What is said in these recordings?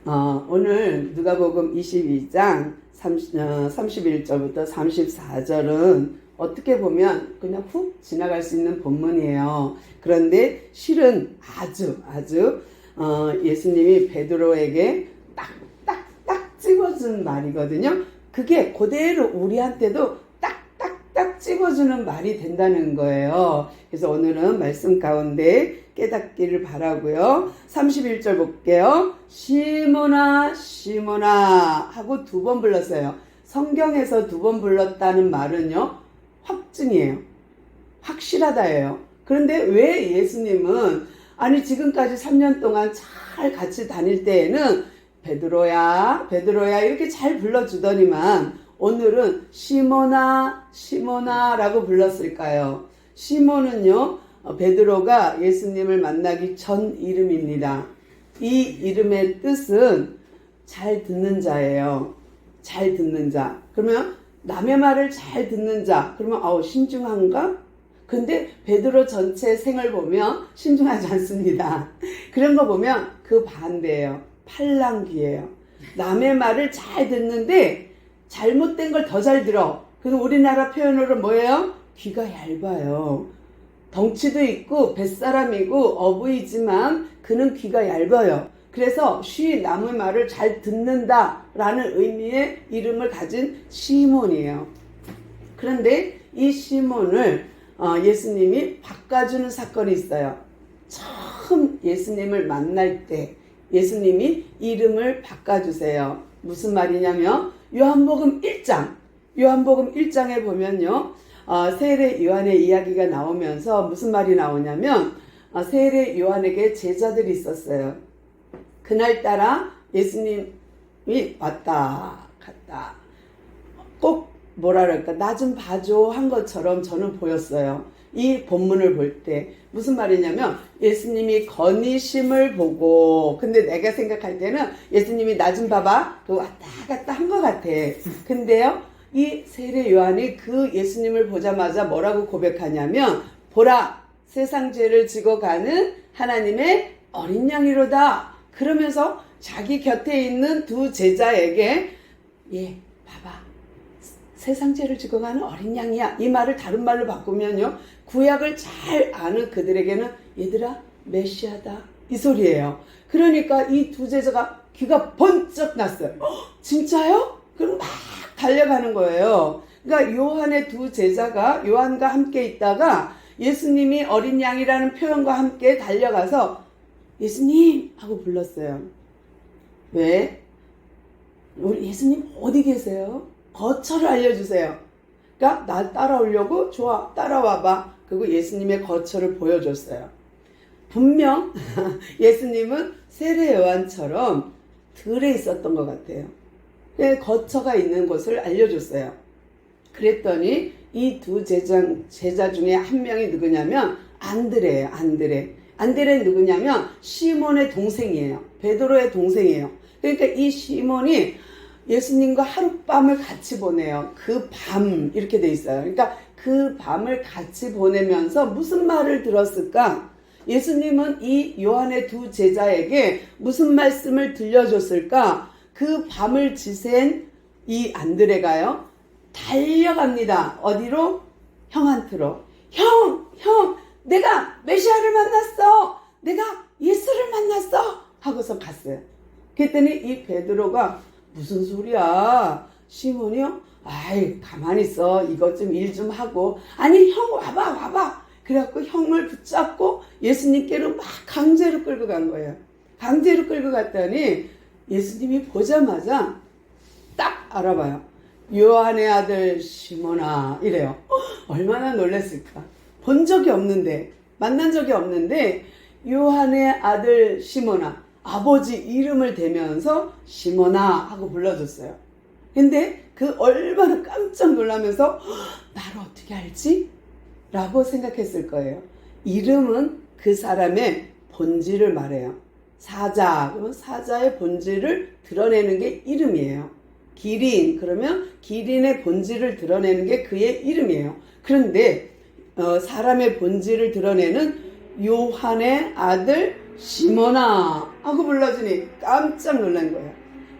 오늘 누가복음 22장 31절부터 34절은 어떻게 보면 그냥 훅 지나갈 수 있는 본문이에요. 그런데 실은 아주 예수님이 베드로에게 딱 찍어준 말이거든요. 그게 그대로 우리한테도 딱 찍어주는 말이 된다는 거예요. 그래서 오늘은 말씀 가운데 깨닫기를 바라고요. 31절 볼게요. 시몬아 시몬아 하고 2번 불렀어요. 성경에서 2번 불렀다는 말은요, 확증이에요. 확실하다예요. 그런데 왜 예수님은 지금까지 3년 동안 잘 같이 다닐 때에는 베드로야 이렇게 잘 불러주더니만 오늘은 시몬아 라고 불렀을까요? 시몬은요, 베드로가 예수님을 만나기 전 이름입니다. 이 이름의 뜻은 잘 듣는 자예요. 잘 듣는 자. 그러면 남의 말을 잘 듣는 자. 그러면 신중한가? 근데 베드로 전체 생을 보면 신중하지 않습니다. 그런 거 보면 그 반대예요. 팔랑귀예요. 남의 말을 잘 듣는데 잘못된 걸 더 잘 들어. 그럼 우리나라 표현으로 뭐예요? 귀가 얇아요. 덩치도 있고 뱃사람이고 어부이지만 그는 귀가 얇아요. 그래서 남의 말을 잘 듣는다라는 의미의 이름을 가진 시몬이에요. 그런데 이 시몬을 예수님이 바꿔주는 사건이 있어요. 처음 예수님을 만날 때 예수님이 이름을 바꿔주세요. 무슨 말이냐면 요한복음 1장에 보면요, 세례 요한의 이야기가 나오면서 무슨 말이 나오냐면, 세례 요한에게 제자들이 있었어요. 그날따라 예수님이 왔다 갔다 꼭 나 좀 봐줘 한 것처럼 저는 보였어요. 이 본문을 볼 때 무슨 말이냐면 예수님이 건의심을 보고, 근데 내가 생각할 때는 예수님이 나 좀 봐봐 그 왔다 갔다 한 것 같아. 근데요, 이 세례 요한이 그 예수님을 보자마자 뭐라고 고백하냐면, 보라 세상 죄를 지고 가는 하나님의 어린 양이로다. 그러면서 자기 곁에 있는 2 제자에게 봐봐 세상 죄를 지고 가는 어린 양이야. 이 말을 다른 말로 바꾸면요, 구약을 잘 아는 그들에게는 얘들아 메시아다 이 소리예요. 그러니까 이 2 제자가 귀가 번쩍 났어요. 진짜요? 그럼 막 달려가는 거예요. 그러니까 요한의 2 제자가 요한과 함께 있다가 예수님이 어린 양이라는 표현과 함께 달려가서 예수님 하고 불렀어요. 왜? 우리 예수님 어디 계세요? 거처를 알려주세요. 그러니까 나 따라오려고? 좋아, 따라와봐. 그리고 예수님의 거처를 보여줬어요. 분명 예수님은 세례 요한처럼 들에 있었던 것 같아요. 거처가 있는 곳을 알려줬어요. 그랬더니 이 2 제자 중에 한 명이 누구냐면 안드레예요. 안드레는 누구냐면 시몬의 동생이에요. 베드로의 동생이에요. 그러니까 이 시몬이 예수님과 하룻밤을 같이 보내요. 그 밤 이렇게 돼 있어요. 그러니까 그 밤을 같이 보내면서 무슨 말을 들었을까? 예수님은 이 요한의 2 제자에게 무슨 말씀을 들려줬을까? 그 밤을 지샌 이 안드레가요, 달려갑니다. 어디로? 형한테로. 형, 내가 메시아를 만났어. 내가 예수를 만났어. 하고서 갔어요. 그랬더니 이 베드로가 무슨 소리야? 시몬이요? 가만히 있어. 이것 좀 일 좀 하고. 아니, 형 와봐. 그래갖고 형을 붙잡고 예수님께로 막 강제로 끌고 간 거예요. 강제로 끌고 갔더니 예수님이 보자마자 딱 알아봐요. 요한의 아들 시몬아 이래요. 얼마나 놀랐을까. 본 적이 없는데, 만난 적이 없는데 요한의 아들 시몬아, 아버지 이름을 대면서 시몬아 하고 불러줬어요. 근데 그 얼마나 깜짝 놀라면서 나를 어떻게 알지? 라고 생각했을 거예요. 이름은 그 사람의 본질을 말해요. 사자, 그러면 사자의 본질을 드러내는 게 이름이에요. 기린, 그러면 기린의 본질을 드러내는 게 그의 이름이에요. 그런데 사람의 본질을 드러내는 요한의 아들 시몬아 하고 불러주니 깜짝 놀란 거예요.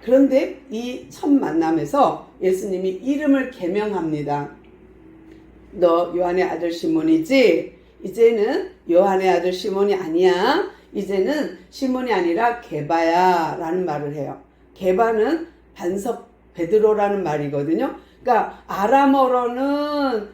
그런데 이 첫 만남에서 예수님이 이름을 개명합니다. 너 요한의 아들 시몬이지? 이제는 요한의 아들 시몬이 아니야. 이제는 시몬이 아니라 게바야 라는 말을 해요. 게바는 반석 베드로라는 말이거든요. 그러니까 아람어로는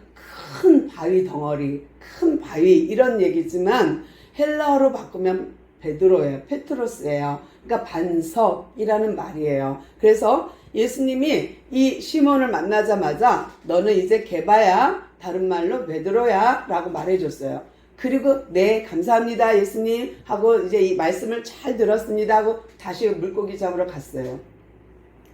큰 바위 덩어리, 큰 바위 이런 얘기지만 헬라어로 바꾸면 베드로예요. 페트로스예요. 그러니까 반석이라는 말이에요. 그래서 예수님이 이 시몬을 만나자마자 너는 이제 게바야, 다른 말로 베드로야 라고 말해줬어요. 그리고 네 감사합니다 예수님 하고 이제 이 말씀을 잘 들었습니다 하고 다시 물고기 잡으러 갔어요.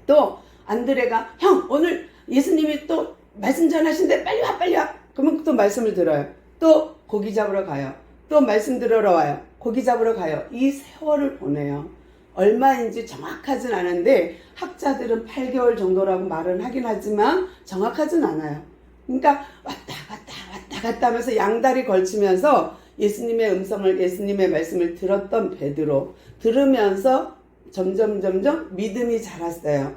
또 안드레가 형 오늘 예수님이 또 말씀 전하신대 빨리 와 빨리 와. 그러면 또 말씀을 들어요. 또 고기 잡으러 가요. 또 말씀 들으러 와요. 고기 잡으러 가요. 이 세월을 보내요. 얼마인지 정확하진 않은데 학자들은 8개월 정도라고 말은 하긴 하지만 정확하진 않아요. 그러니까 왔다 갔다 하면서 양다리 걸치면서 예수님의 음성을, 예수님의 말씀을 들었던 베드로, 들으면서 점점 믿음이 자랐어요.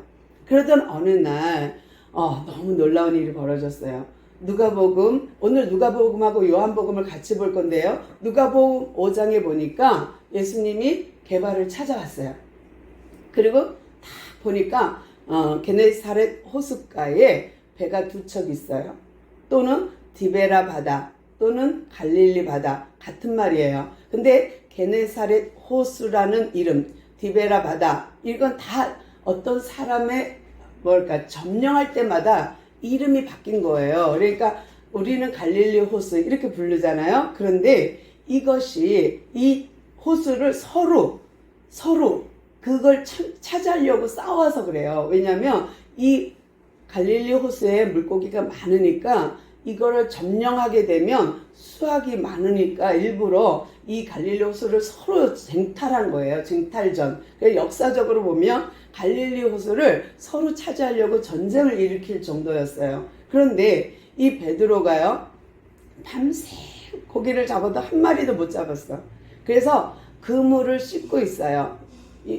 그러던 어느 날 너무 놀라운 일이 벌어졌어요. 누가복음, 오늘 누가복음하고 요한복음을 같이 볼 건데요. 누가복음 5장에 보니까 예수님이 게바를 찾아왔어요. 그리고 딱 보니까 게네사렛 호숫가에 배가 두 척 있어요. 또는 디베라 바다 또는 갈릴리 바다 같은 말이에요. 근데 게네사렛 호수라는 이름, 디베라 바다 이건 다 어떤 사람의 점령할 때마다 이름이 바뀐 거예요. 그러니까 우리는 갈릴리 호수 이렇게 부르잖아요. 그런데 이것이 이 호수를 서로 그걸 차지하려고 싸워서 그래요. 왜냐하면 이 갈릴리 호수에 물고기가 많으니까 이거를 점령하게 되면 수확이 많으니까 일부러 이 갈릴리 호수를 서로 쟁탈한 거예요. 쟁탈전. 역사적으로 보면 갈릴리 호수를 서로 차지하려고 전쟁을 일으킬 정도였어요. 그런데 이 베드로가요, 밤새 고기를 잡아도 한 마리도 못 잡았어. 그래서 그물을 씻고 있어요.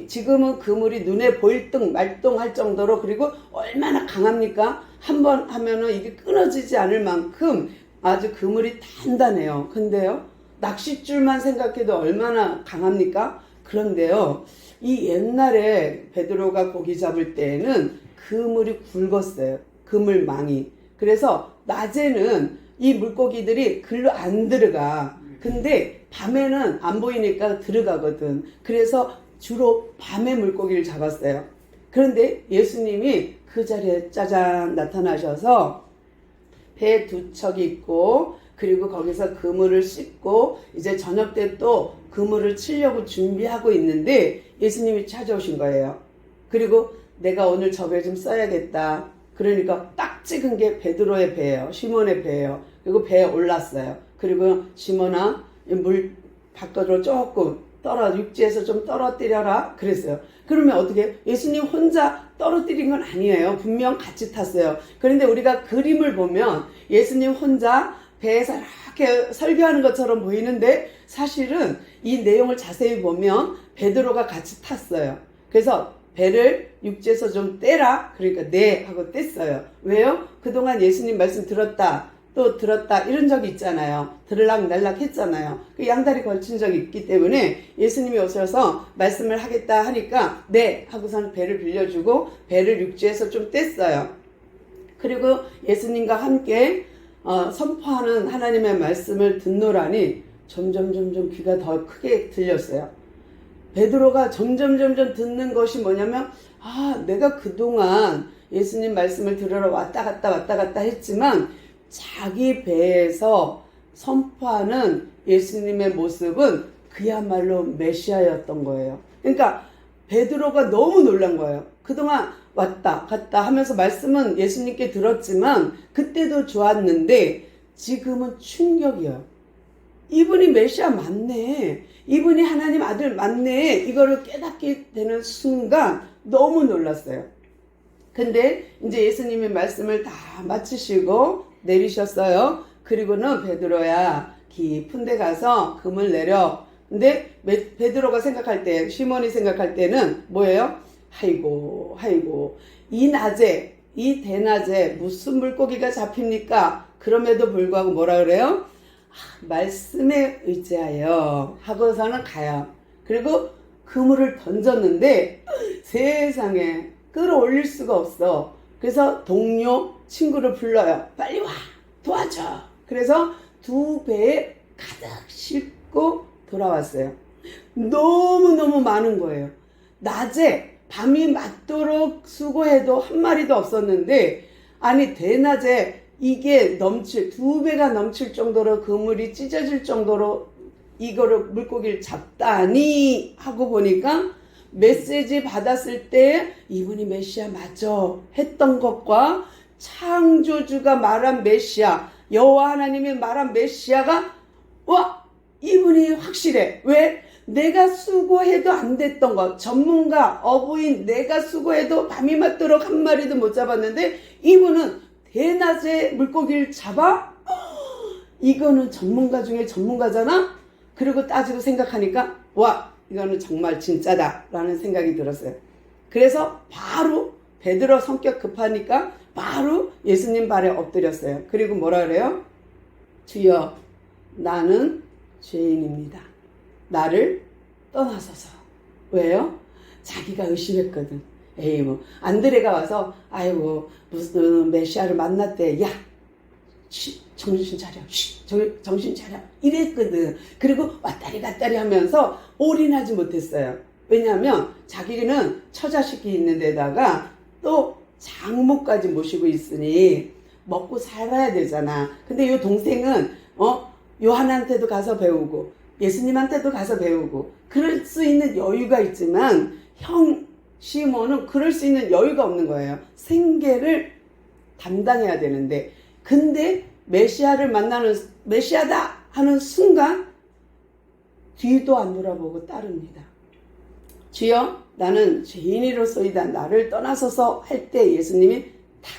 지금은 그물이 눈에 보일 듯 말똥할 정도로, 그리고 얼마나 강합니까? 한번 하면은 이게 끊어지지 않을 만큼 아주 그물이 단단해요. 근데요, 낚싯줄만 생각해도 얼마나 강합니까? 그런데요, 이 옛날에 베드로가 고기 잡을 때에는 그물이 굵었어요. 그물망이. 그래서 낮에는 이 물고기들이 글로 안 들어가. 근데 밤에는 안 보이니까 들어가거든. 그래서 주로 밤에 물고기를 잡았어요. 그런데 예수님이 그 자리에 짜잔 나타나셔서 배 두 척이 있고, 그리고 거기서 그물을 씻고 이제 저녁 때 또 그물을 치려고 준비하고 있는데 예수님이 찾아오신 거예요. 그리고 내가 오늘 저 배 좀 써야겠다. 그러니까 딱 찍은 게 베드로의 배예요. 시몬의 배예요. 그리고 배에 올랐어요. 그리고 시몬아, 물 바깥으로 조금 육지에서 좀 떨어뜨려라 그랬어요. 그러면 어떻게? 예수님 혼자 떨어뜨린 건 아니에요. 분명 같이 탔어요. 그런데 우리가 그림을 보면 예수님 혼자 배에서 이렇게 설교하는 것처럼 보이는데 사실은 이 내용을 자세히 보면 베드로가 같이 탔어요. 그래서 배를 육지에서 좀 떼라. 그러니까 네 하고 뗐어요. 왜요? 그동안 예수님 말씀 들었다 또 들었다 이런 적이 있잖아요. 들락날락 했잖아요. 그 양다리 걸친 적이 있기 때문에 예수님이 오셔서 말씀을 하겠다 하니까 네 하고선 배를 빌려주고 배를 육지에서 좀 뗐어요. 그리고 예수님과 함께 선포하는 하나님의 말씀을 듣노라니 점점 귀가 더 크게 들렸어요. 베드로가 점점 듣는 것이 뭐냐면, 내가 그동안 예수님 말씀을 들으러 왔다 갔다 했지만 자기 배에서 선포하는 예수님의 모습은 그야말로 메시아였던 거예요. 그러니까 베드로가 너무 놀란 거예요. 그동안 왔다 갔다 하면서 말씀은 예수님께 들었지만 그때도 좋았는데 지금은 충격이에요. 이분이 메시아 맞네. 이분이 하나님 아들 맞네. 이거를 깨닫게 되는 순간 너무 놀랐어요. 근데 이제 예수님이 말씀을 다 마치시고 내리셨어요. 그리고는 베드로야 깊은 데 가서 금을 내려 근데 베드로가 생각할 때, 시몬이 생각할 때는 뭐예요? 아이고, 아이고, 이 낮에, 이 대낮에 무슨 물고기가 잡힙니까? 그럼에도 불구하고 뭐라 그래요? 말씀에 의지하여 하고서는 가요. 그리고 그물을 던졌는데 세상에 끌어올릴 수가 없어. 그래서 동료 친구를 불러요. 빨리 와, 도와줘. 그래서 2배에 가득 싣고 돌아왔어요. 너무너무 많은 거예요. 낮에 밤이 맞도록 수고해도 한 마리도 없었는데, 아니 대낮에 이게 2배가 넘칠 정도로 그물이 찢어질 정도로 이거를 물고기를 잡다니 하고 보니까 메시지 받았을 때 이분이 메시아 맞죠 했던 것과 창조주가 말한 메시아, 여호와 하나님이 말한 메시아가 와, 이분이 확실해. 왜? 내가 수고해도 안 됐던 것, 전문가 어부인 내가 수고해도 밤이 맞도록 한 마리도 못 잡았는데 이분은 대낮에 물고기를 잡아? 이거는 전문가 중에 전문가잖아? 그리고 따지고 생각하니까 와, 이거는 정말 진짜다 라는 생각이 들었어요. 그래서 바로 베드로 성격 급하니까 바로 예수님 발에 엎드렸어요. 그리고 뭐라 그래요? 주여, 나는 죄인입니다. 나를 떠나소서. 왜요? 자기가 의심했거든. 에이 뭐 안드레가 와서 아이고 무슨 메시아를 만났대. 야, 정신 차려. 정신 차려. 이랬거든. 그리고 왔다리 갔다리 하면서 올인하지 못했어요. 왜냐하면 자기는 처자식이 있는 데다가 또 장모까지 모시고 있으니 먹고 살아야 되잖아. 근데 이 동생은 요한한테도 가서 배우고 예수님한테도 가서 배우고 그럴 수 있는 여유가 있지만 형 시몬은 그럴 수 있는 여유가 없는 거예요. 생계를 담당해야 되는데, 근데 메시아를 만나는, 메시아다 하는 순간 뒤도 안 돌아보고 따릅니다. 주여, 나는 죄인이로소이다. 나를 떠나소서 할 때 예수님이 탁,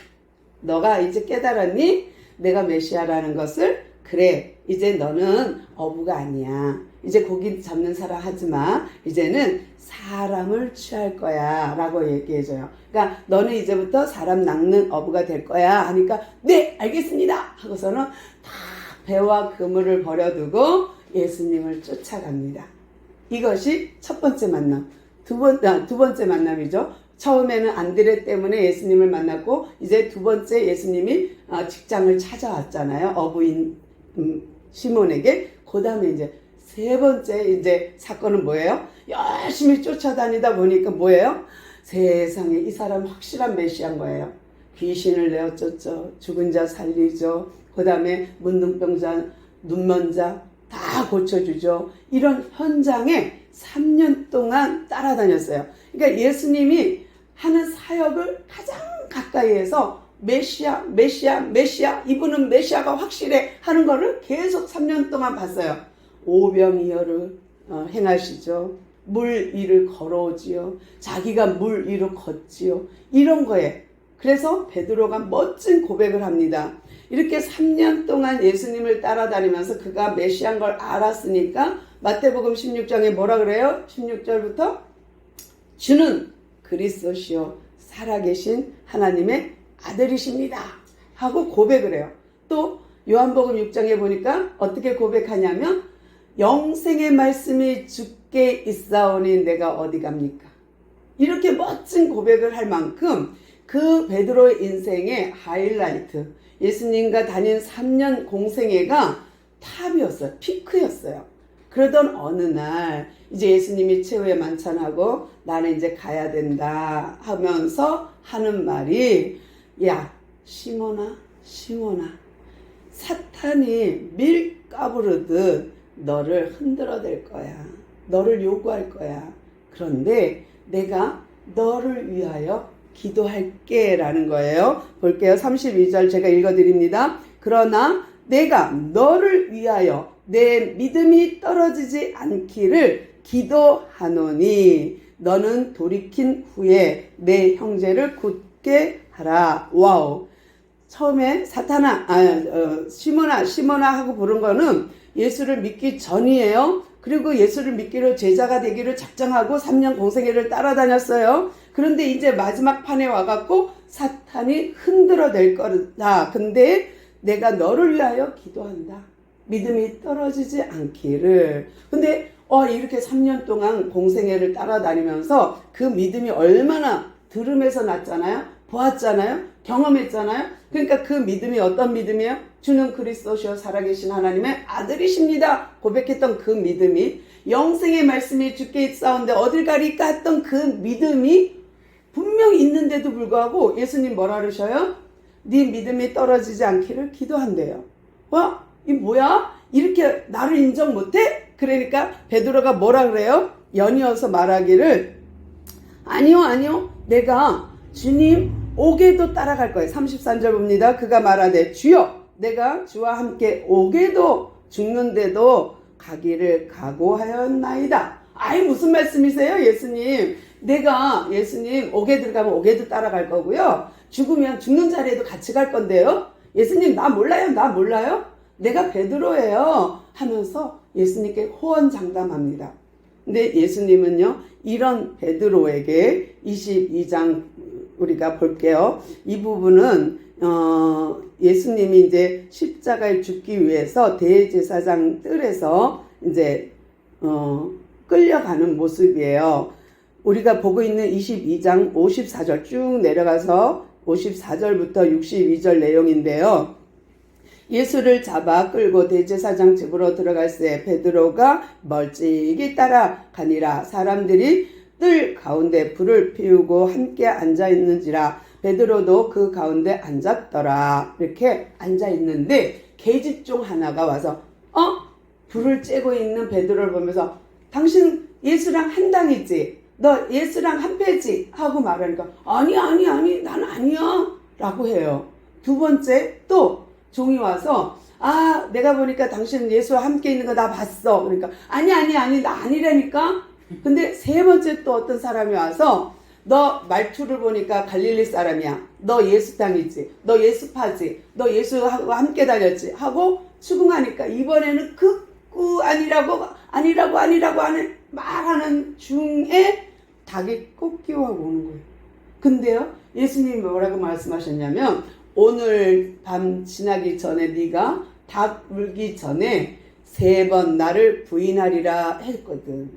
너가 이제 깨달았니? 내가 메시아라는 것을. 그래, 이제 너는 어부가 아니야. 이제 고기 잡는 사람 하지 마. 이제는 사람을 취할 거야 라고 얘기해줘요. 그러니까 너는 이제부터 사람 낚는 어부가 될 거야 하니까 네, 알겠습니다 하고서는 다 배와 그물을 버려두고 예수님을 쫓아갑니다. 이것이 첫 번째 만남. 두 번째 만남이죠. 처음에는 안드레 때문에 예수님을 만났고 이제 두 번째 예수님이 직장을 찾아왔잖아요. 어부인 시몬에게. 그 다음에 이제 세 번째 이제 사건은 뭐예요? 열심히 쫓아다니다 보니까 뭐예요? 세상에 이 사람 확실한 메시아인 거예요. 귀신을 내어쫓죠. 죽은 자 살리죠. 그 다음에 문둥병자, 눈먼 자 다 고쳐주죠. 이런 현장에 3년 동안 따라다녔어요. 그러니까 예수님이 하는 사역을 가장 가까이에서 메시아, 메시아, 메시아, 이분은 메시아가 확실해 하는 거를 계속 3년 동안 봤어요. 오병이어를 행하시죠. 물 위를 걸어오지요. 자기가 물 위로 걷지요. 이런 거에. 그래서 베드로가 멋진 고백을 합니다. 이렇게 3년 동안 예수님을 따라다니면서 그가 메시아인 걸 알았으니까 마태복음 16장에 뭐라 그래요? 16절부터 주는 그리스도시요 살아계신 하나님의 아들이십니다 하고 고백을 해요. 또 요한복음 6장에 보니까 어떻게 고백하냐면 영생의 말씀이 주께 있사오니 내가 어디 갑니까? 이렇게 멋진 고백을 할 만큼 그 베드로의 인생의 하이라이트, 예수님과 다닌 3년 공생애가 탑이었어요. 피크였어요. 그러던 어느 날 이제 예수님이 최후의 만찬하고 나는 이제 가야 된다 하면서 하는 말이 야 시몬아 시몬아 사탄이 밀 까부르듯 너를 흔들어댈 거야. 너를 요구할 거야. 그런데 내가 너를 위하여 기도할게 라는 거예요. 볼게요. 32절 제가 읽어드립니다. 그러나 내가 너를 위하여 내 믿음이 떨어지지 않기를 기도하노니 너는 돌이킨 후에 내 형제를 굳게 하라. 와우. 처음에 시몬아 시몬아 하고 부른 거는 예수를 믿기 전이에요. 그리고 예수를 믿기로 제자가 되기를 작정하고 3년 공생애를 따라다녔어요. 그런데 이제 마지막 판에 와갖고 사탄이 흔들어 낼 거다. 근데 내가 너를 위하여 기도한다. 믿음이 떨어지지 않기를. 근데 이렇게 3년 동안 공생애를 따라다니면서 그 믿음이 얼마나 들음에서 났잖아요. 보았잖아요. 경험했잖아요. 그러니까 그 믿음이 어떤 믿음이에요? 주는 그리스도시요 살아계신 하나님의 아들이십니다. 고백했던 그 믿음이, 영생의 말씀이 주께 있사온데 어딜 가리까 했던 그 믿음이 분명히 있는데도 불구하고 예수님 뭐라 그러셔요? 네 믿음이 떨어지지 않기를 기도한대요. 이 뭐야? 이렇게 나를 인정 못해? 그러니까 베드로가 뭐라 그래요? 연이어서 말하기를 아니요 내가 주님 오게도 따라갈 거예요. 33절 봅니다. 그가 말하되 주여 내가 주와 함께 오게도 죽는데도 가기를 각오하였나이다. 무슨 말씀이세요 예수님? 내가 예수님 오게 들어가면 오게도 따라갈 거고요. 죽으면 죽는 자리에도 같이 갈 건데요. 예수님 나 몰라요? 내가 베드로예요 하면서 예수님께 호언장담합니다. 근데 예수님은요 이런 베드로에게 22장 우리가 볼게요. 이 부분은 예수님이 이제 십자가에 죽기 위해서 대제사장 뜰에서 이제 끌려가는 모습이에요. 우리가 보고 있는 22장 54절 쭉 내려가서 54절부터 62절 내용인데요. 예수를 잡아 끌고 대제사장 집으로 들어갈새 베드로가 멀찍이 따라가니라. 사람들이 뜰 가운데 불을 피우고 함께 앉아있는지라. 베드로도 그 가운데 앉았더라. 이렇게 앉아있는데 계집 중 하나가 와서 불을 쬐고 있는 베드로를 보면서 당신 예수랑 한 당이지? 너 예수랑 한 패지? 하고 말하니까 아니 난 아니야 라고 해요. 두 번째 또 종이 와서 내가 보니까 당신 예수와 함께 있는 거 나 봤어. 그러니까 아니 나 아니라니까. 근데 세 번째 또 어떤 사람이 와서 너 말투를 보니까 갈릴리 사람이야. 너 예수 땅이지. 너 예수파지. 너 예수와 함께 다녔지. 하고 추궁하니까 이번에는 극구 아니라고 하는 말하는 중에 닭이 꼭 끼워하고 오는 거예요. 근데요 예수님이 뭐라고 말씀하셨냐면 오늘 밤 지나기 전에 네가 닭 물기 전에 3번 나를 부인하리라 했거든.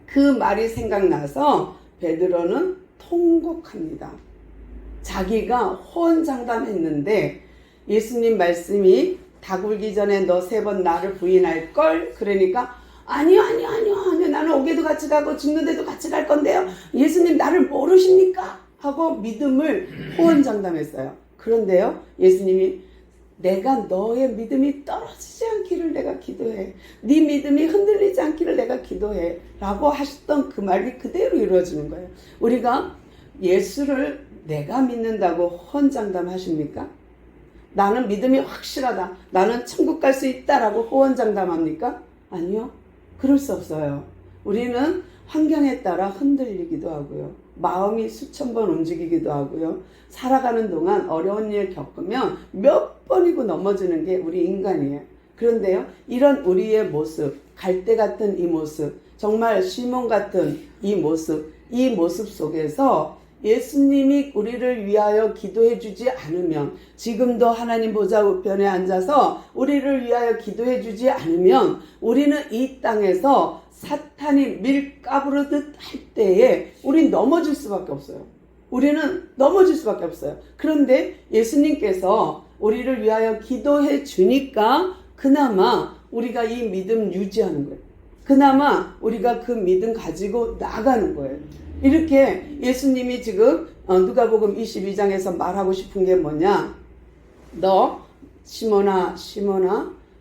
그 말이 생각나서 베드로는 통곡합니다. 자기가 호언장담했는데 예수님 말씀이 닭 울기 전에 너 3번 나를 부인할걸? 그러니까 아니요 나는 오게도 같이 가고 죽는데도 같이 갈 건데요. 예수님 나를 모르십니까? 하고 믿음을 호언장담했어요. 그런데요 예수님이 내가 너의 믿음이 떨어지지 않기를 내가 기도해. 네 믿음이 흔들리지 않기를 내가 기도해 라고 하셨던 그 말이 그대로 이루어지는 거예요. 우리가 예수를 내가 믿는다고 호언장담 하십니까? 나는 믿음이 확실하다. 나는 천국 갈 수 있다라고 호언장담합니까? 아니요. 그럴 수 없어요. 우리는 환경에 따라 흔들리기도 하고요. 마음이 수천 번 움직이기도 하고요. 살아가는 동안 어려운 일 겪으면 몇 번이고 넘어지는 게 우리 인간이에요. 그런데요, 이런 우리의 모습, 갈대 같은 이 모습, 정말 시몬 같은 이 모습 속에서 예수님이 우리를 위하여 기도해 주지 않으면, 지금도 하나님 보좌 우편에 앉아서 우리를 위하여 기도해 주지 않으면 우리는 이 땅에서 사탄이 밀가부르듯 할 때에 우린 넘어질 수밖에 없어요. 우리는 넘어질 수밖에 없어요. 그런데 예수님께서 우리를 위하여 기도해 주니까 그나마 우리가 이 믿음 유지하는 거예요. 그나마 우리가 그 믿음 가지고 나가는 거예요. 이렇게 예수님이 지금 누가복음 22장에서 말하고 싶은 게 뭐냐? 너 시몬아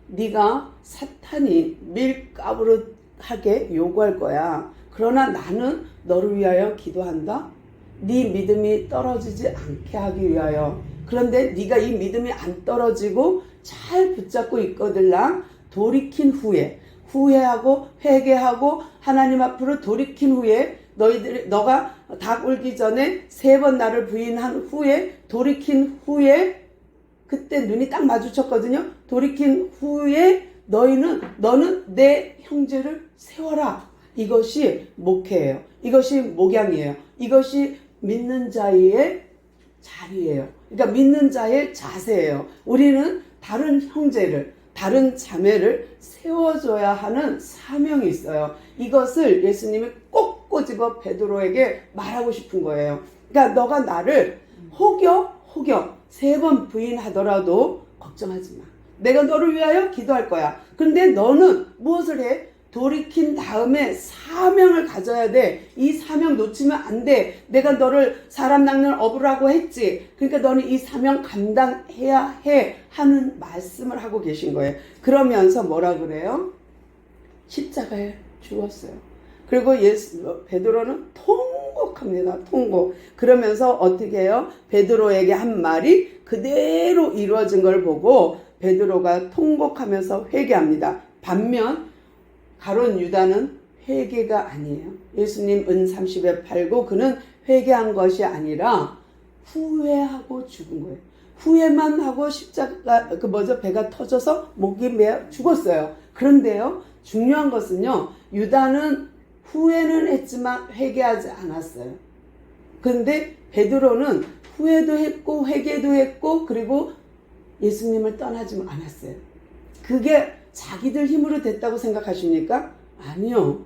네가 사탄이 밀가부르하게 요구할 거야. 그러나 나는 너를 위하여 기도한다. 네 믿음이 떨어지지 않게 하기 위하여. 그런데 네가 이 믿음이 안 떨어지고 잘 붙잡고 있거들라. 돌이킨 후에 후회하고 회개하고 하나님 앞으로 돌이킨 후에 너가 닭 울기 전에 3번 나를 부인한 후에 돌이킨 후에 그때 눈이 딱 마주쳤거든요. 돌이킨 후에 너는 내 형제를 세워라. 이것이 목회예요. 이것이 목양이에요. 이것이 믿는 자의 자리예요. 그러니까 믿는 자의 자세예요. 우리는 다른 형제를, 다른 자매를 세워줘야 하는 사명이 있어요. 이것을 예수님이 꼭 꼬집어 베드로에게 말하고 싶은 거예요. 그러니까 너가 나를 혹여 3번 부인하더라도 걱정하지 마. 내가 너를 위하여 기도할 거야. 그런데 너는 무엇을 해? 돌이킨 다음에 사명을 가져야 돼. 이 사명 놓치면 안 돼. 내가 너를 사람 낚는 어부라고 했지. 그러니까 너는 이 사명 감당해야 해 하는 말씀을 하고 계신 거예요. 그러면서 뭐라 그래요? 십자가에 죽었어요. 그리고 베드로는 통곡합니다. 통곡. 그러면서 어떻게 해요? 베드로에게 한 말이 그대로 이루어진 걸 보고 베드로가 통곡하면서 회개합니다. 반면 가룟 유다는 회개가 아니에요. 예수님 은 30에 팔고 그는 회개한 것이 아니라 후회하고 죽은 거예요. 후회만 하고 십자가 배가 터져서 목이 메어 죽었어요. 그런데요, 중요한 것은요, 유다는 후회는 했지만 회개하지 않았어요. 그런데 베드로는 후회도 했고 회개도 했고 그리고 예수님을 떠나지 않았어요. 그게 자기들 힘으로 됐다고 생각하십니까? 아니요.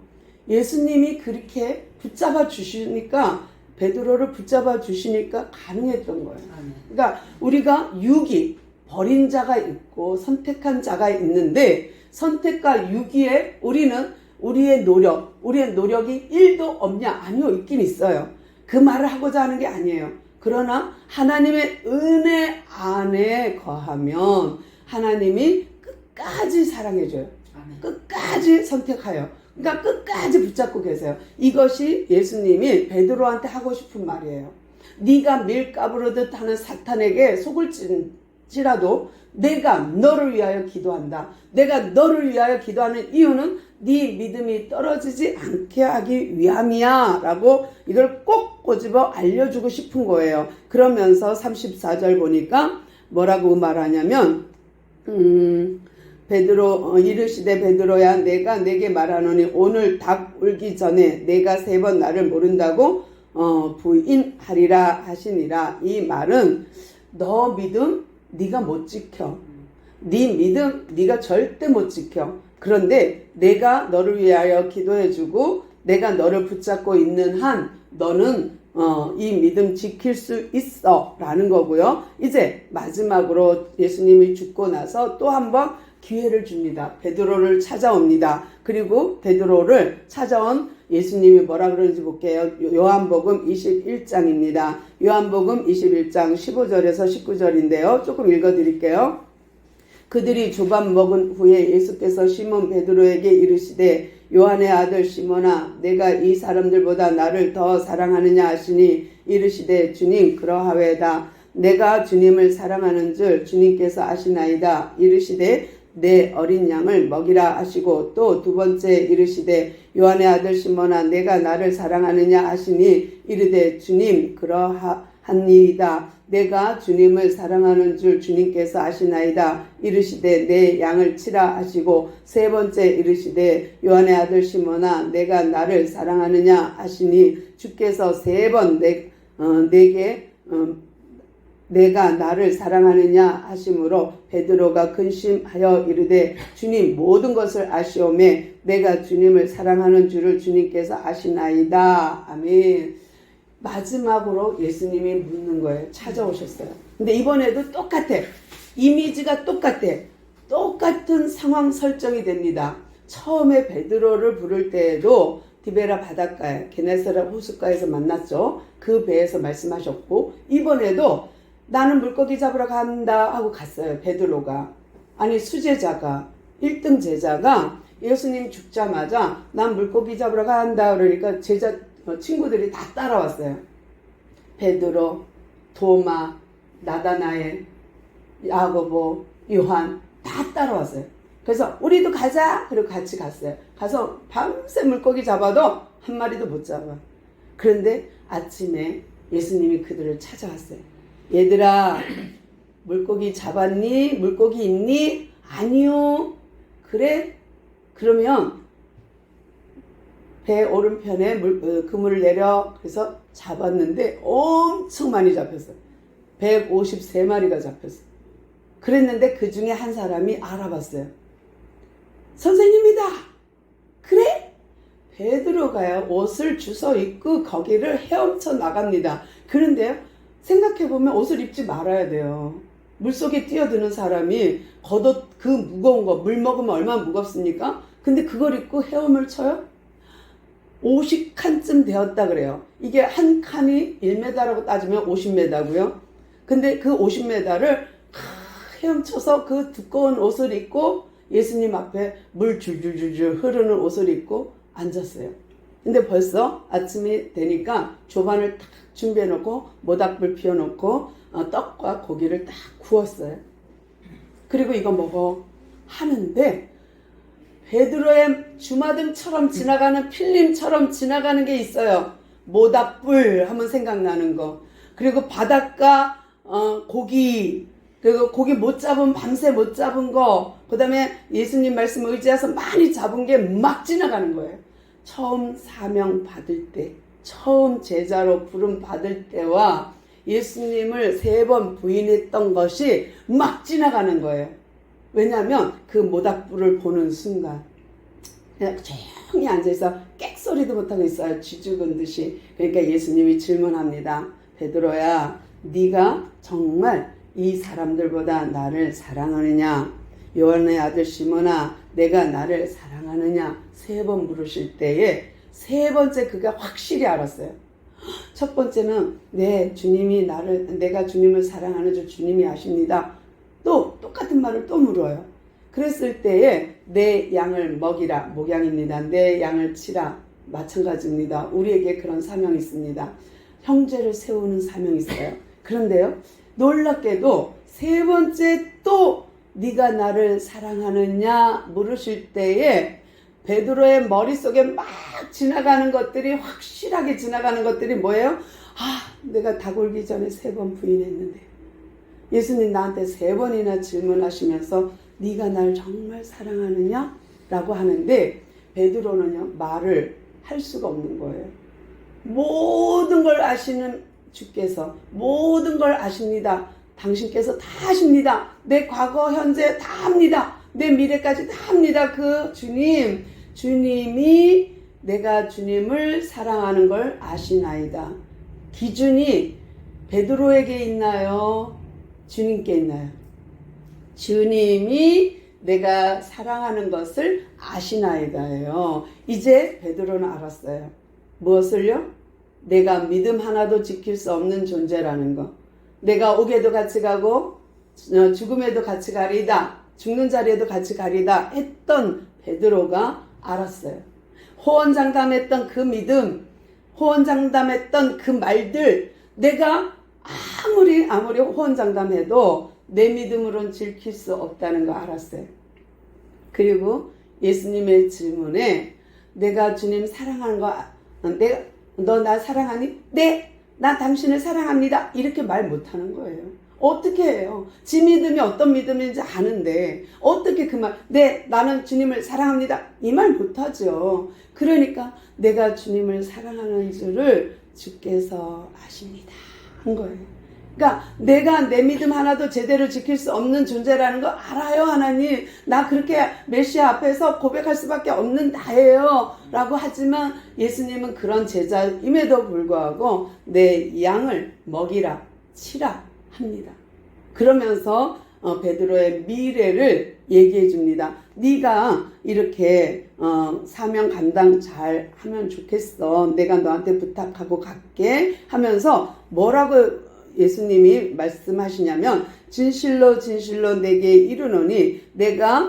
예수님이 그렇게 붙잡아 주시니까, 베드로를 붙잡아 주시니까 가능했던 거예요. 그러니까 우리가 유기, 버린 자가 있고 선택한 자가 있는데, 선택과 유기에 우리의 노력이 1도 없냐? 아니요, 있긴 있어요. 그 말을 하고자 하는 게 아니에요. 그러나 하나님의 은혜 안에 거하면 하나님이 끝까지 사랑해줘요. 끝까지 선택하여. 그러니까 끝까지 붙잡고 계세요. 이것이 예수님이 베드로한테 하고 싶은 말이에요. 네가 밀가부르듯 하는 사탄에게 속을 찌라도 내가 너를 위하여 기도한다. 내가 너를 위하여 기도하는 이유는 네 믿음이 떨어지지 않게 하기 위함이야 라고 이걸 꼭 꼬집어 알려주고 싶은 거예요. 그러면서 34절 보니까 뭐라고 말하냐면 베드로 이르시되 베드로야 내가 네게 말하노니 오늘 닭 울기 전에 네가 3번 나를 모른다고 부인하리라 하시니라. 이 말은 너 믿음 네가 못 지켜. 네 믿음 네가 절대 못 지켜. 그런데 내가 너를 위하여 기도해주고 내가 너를 붙잡고 있는 한 너는 이 믿음 지킬 수 있어 라는 거고요. 이제 마지막으로 예수님이 죽고 나서 또 한 번 기회를 줍니다. 베드로를 찾아옵니다. 그리고 베드로를 찾아온 예수님이 뭐라 그러는지 볼게요. 요한복음 21장입니다. 요한복음 21장 15절에서 19절인데요. 조금 읽어드릴게요. 그들이 조밥 먹은 후에 예수께서 시몬 베드로에게 이르시되 요한의 아들 시몬아 내가 이 사람들보다 나를 더 사랑하느냐 하시니 이르시되 주님 그러하외다. 내가 주님을 사랑하는 줄 주님께서 아시나이다. 이르시되 내 어린 양을 먹이라 하시고 또 2번째 이르시되 요한의 아들 시몬아 내가 나를 사랑하느냐 하시니 이르되 주님 그러하니이다. 내가 주님을 사랑하는 줄 주님께서 아시나이다. 이르시되 내 양을 치라 하시고 3번째 이르시되 요한의 아들 시몬아 내가 나를 사랑하느냐 하시니 주께서 3번 내게 내가 나를 사랑하느냐 하심으로 베드로가 근심하여 이르되 주님 모든 것을 아시오매 내가 주님을 사랑하는 줄을 주님께서 아시나이다. 아멘. 마지막으로 예수님이 묻는 거예요. 찾아오셨어요. 근데 이번에도 똑같아. 이미지가 똑같아. 똑같은 상황 설정이 됩니다. 처음에 베드로를 부를 때에도 디베라 바닷가에 게네사렛 호숫가에서 만났죠. 그 배에서 말씀하셨고 이번에도 나는 물고기 잡으러 간다 하고 갔어요. 베드로가. 아니 수제자가 1등 제자가 예수님 죽자마자 난 물고기 잡으러 간다 그러니까 친구들이 다 따라왔어요. 베드로, 도마, 나다나엘, 야고보, 요한 다 따라왔어요. 그래서 우리도 가자. 그리고 같이 갔어요. 가서 밤새 물고기 잡아도 한 마리도 못 잡아. 그런데 아침에 예수님이 그들을 찾아왔어요. 얘들아 물고기 잡았니? 물고기 있니? 아니요. 그래? 그러면 배 오른편에 그물을 내려 그래서 잡았는데 엄청 많이 잡혔어요. 153마리가 잡혔어요. 그랬는데 그 중에 한 사람이 알아봤어요. 선생님이다. 그래? 베드로가요 옷을 주워 입고 거기를 헤엄쳐 나갑니다. 그런데요 생각해보면 옷을 입지 말아야 돼요. 물속에 뛰어드는 사람이 겉옷 그 무거운 거 물 먹으면 얼마나 무겁습니까? 근데 그걸 입고 헤엄을 쳐요? 50칸쯤 되었다 그래요. 이게 한 칸이 1m라고 따지면 50m고요. 근데 그 50m를 헤엄쳐서 그 두꺼운 옷을 입고 예수님 앞에 물 줄줄줄줄 흐르는 옷을 입고 앉았어요. 근데 벌써 아침이 되니까 조반을 딱 준비해 놓고 모닥불 피워 놓고 떡과 고기를 딱 구웠어요. 그리고 이거 먹어 하는데 베드로의 주마등처럼 지나가는 필름처럼 지나가는 게 있어요. 모닥불 하면 생각나는 거. 그리고 바닷가 고기, 그리고 고기 못 잡은 밤새 못 잡은 거, 그 다음에 예수님 말씀 의지해서 많이 잡은 게 막 지나가는 거예요. 처음 사명 받을 때, 처음 제자로 부름 받을 때와 예수님을 3번 부인했던 것이 막 지나가는 거예요. 왜냐하면 그 모닥불을 보는 순간 그냥 조용히 앉아있어 객소리도 못하고 있어요. 쥐 죽은 듯이. 그러니까 예수님이 질문합니다. 베드로야, 네가 정말 이 사람들보다 나를 사랑하느냐? 요한의 아들 시몬아, 내가 나를 사랑하느냐? 3번 물으실 때에 3번째 그가 확실히 알았어요. 첫 번째는 네, 주님이 내가 주님을 사랑하는 줄 주님이 아십니다. 또 똑같은 말을 또 물어요. 그랬을 때에 내 양을 먹이라, 목양입니다. 내 양을 치라, 마찬가지입니다. 우리에게 그런 사명이 있습니다. 형제를 세우는 사명이 있어요. 그런데요, 놀랍게도 3번째 또 네가 나를 사랑하느냐 물으실 때에 베드로의 머릿속에 막 지나가는 것들이, 확실하게 지나가는 것들이 뭐예요? 내가 다 굴기 전에 3번 부인했는데 예수님 나한테 3번이나 질문하시면서 네가 날 정말 사랑하느냐? 라고 하는데 베드로는요 말을 할 수가 없는 거예요. 모든 걸 아시는 주께서 모든 걸 아십니다. 당신께서 다 아십니다. 내 과거 현재 다 합니다. 내 미래까지 다 합니다. 그 주님이 내가 주님을 사랑하는 걸 아시나이다. 기준이 베드로에게 있나요? 주님께 있나요? 주님이 내가 사랑하는 것을 아시나이다예요. 이제 베드로는 알았어요. 무엇을요? 내가 믿음 하나도 지킬 수 없는 존재라는 거. 내가 옥에도 같이 가고 죽음에도 같이 가리다, 죽는 자리에도 같이 가리다 했던 베드로가 알았어요. 호언장담했던 그 믿음, 호언장담했던 그 말들, 내가 아무리 호언장담해도 내 믿음으로는 지킬 수 없다는 거 알았어요. 그리고 예수님의 질문에 내가 주님 사랑하는 거, 너 나 사랑하니? 네, 나 당신을 사랑합니다. 이렇게 말 못하는 거예요. 어떻게 해요? 지 믿음이 어떤 믿음인지 아는데 어떻게 그 말, 네, 나는 주님을 사랑합니다. 이 말 못하죠. 그러니까 내가 주님을 사랑하는 줄을 주께서 아십니다. 한 거예요. 그러니까 내가 내 믿음 하나도 제대로 지킬 수 없는 존재라는 거 알아요, 하나님. 나 그렇게 메시아 앞에서 고백할 수밖에 없는 나예요. 라고 하지만 예수님은 그런 제자임에도 불구하고 내 양을 먹이라, 치라 합니다. 그러면서 베드로의 미래를 얘기해 줍니다. 네가 이렇게 사명 감당 잘 하면 좋겠어. 내가 너한테 부탁하고 갈게 하면서 뭐라고 예수님이 말씀하시냐면 진실로 진실로 내게 이르노니 내가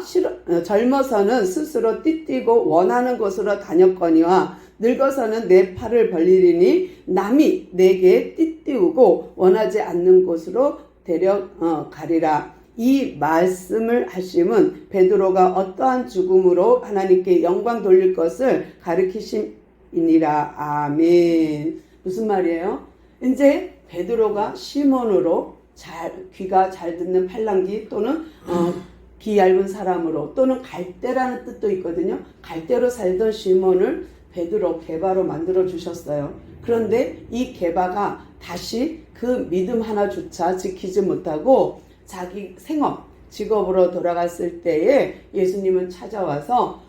젊어서는 스스로 띠띠고 원하는 곳으로 다녔거니와 늙어서는 내 팔을 벌리리니 남이 내게 띠띠우고 원하지 않는 곳으로 데려가리라. 이 말씀을 하심은 베드로가 어떠한 죽음으로 하나님께 영광 돌릴 것을 가르치심이니라. 아멘. 무슨 말이에요? 이제 베드로가 시몬으로 귀가 잘 듣는 팔랑귀 또는 기 얇은 사람으로 또는 갈대라는 뜻도 있거든요. 갈대로 살던 시몬을 베드로 게바로 만들어 주셨어요. 그런데 이 게바가 다시 그 믿음 하나조차 지키지 못하고 자기 생업, 직업으로 돌아갔을 때에 예수님은 찾아와서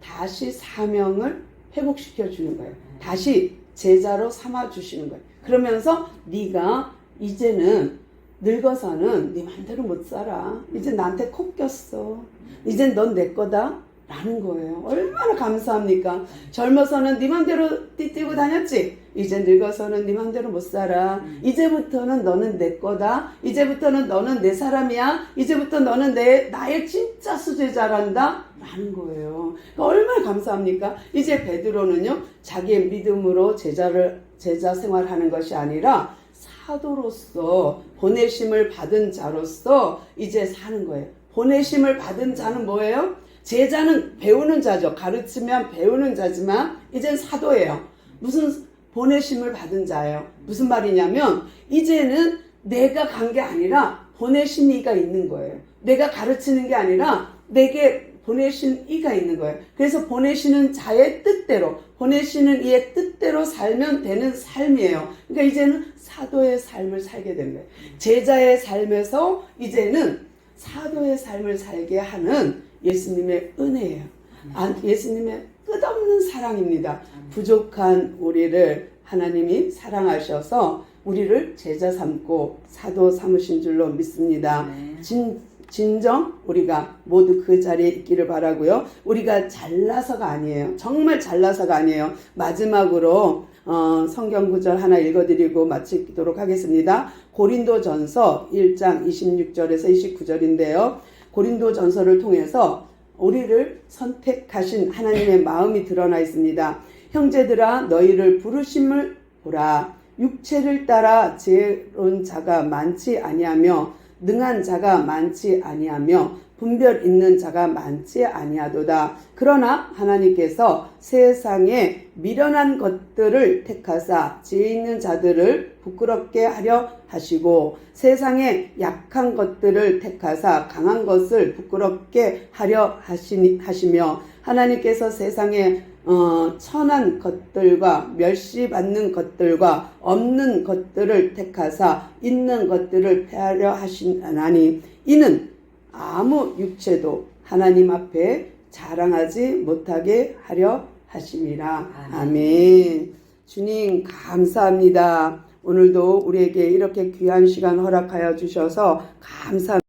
다시 사명을 회복시켜 주는 거예요. 다시 제자로 삼아 주시는 거예요. 그러면서 네가 이제는 늙어서는 네 맘대로 못 살아. 이제 나한테 코 꼈어. 이젠 넌 내 거다. 라는 거예요. 얼마나 감사합니까? 젊어서는 네 맘대로 띠뛰고 다녔지? 이제 늙어서는 네 맘대로 못 살아. 이제부터는 너는 내 거다. 이제부터는 너는 내 사람이야. 이제부터 너는 나의 진짜 수제자란다. 라는 거예요. 그러니까 얼마나 감사합니까? 이제 베드로는요, 자기의 믿음으로 제자 생활하는 것이 아니라 사도로서 보내심을 받은 자로서 이제 사는 거예요. 보내심을 받은 자는 뭐예요? 제자는 배우는 자죠. 가르치면 배우는 자지만 이젠 사도예요. 무슨 보내심을 받은 자예요. 무슨 말이냐면 이제는 내가 간 게 아니라 보내신 이가 있는 거예요. 내가 가르치는 게 아니라 내게 보내신 이가 있는 거예요. 그래서 보내시는 자의 뜻대로, 보내시는 이의 뜻대로 살면 되는 삶이에요. 그러니까 이제는 사도의 삶을 살게 된 거예요. 제자의 삶에서 이제는 사도의 삶을 살게 하는 예수님의 은혜예요. 예수님의 끝없는 사랑입니다. 부족한 우리를 하나님이 사랑하셔서 우리를 제자 삼고 사도 삼으신 줄로 믿습니다. 진정 우리가 모두 그 자리에 있기를 바라고요. 우리가 잘나서가 아니에요. 정말 잘나서가 아니에요. 마지막으로 성경 구절 하나 읽어드리고 마치도록 하겠습니다. 고린도전서 1장 26절에서 29절인데요. 고린도전서를 통해서 우리를 선택하신 하나님의 마음이 드러나 있습니다. 형제들아 너희를 부르심을 보라. 육체를 따라 지혜로운 자가 많지 아니하며 능한 자가 많지 아니하며 분별 있는 자가 많지 아니하도다. 그러나 하나님께서 세상에 미련한 것들을 택하사 지혜 있는 자들을 부끄럽게 하려 하시고 세상에 약한 것들을 택하사 강한 것을 부끄럽게 하려 하시며 하나님께서 세상에 천한 것들과 멸시받는 것들과 없는 것들을 택하사 있는 것들을 폐하려 하시나니 이는 아무 육체도 하나님 앞에 자랑하지 못하게 하려 하심이라. 아멘. 주님 감사합니다. 오늘도 우리에게 이렇게 귀한 시간 허락하여 주셔서 감사합니다.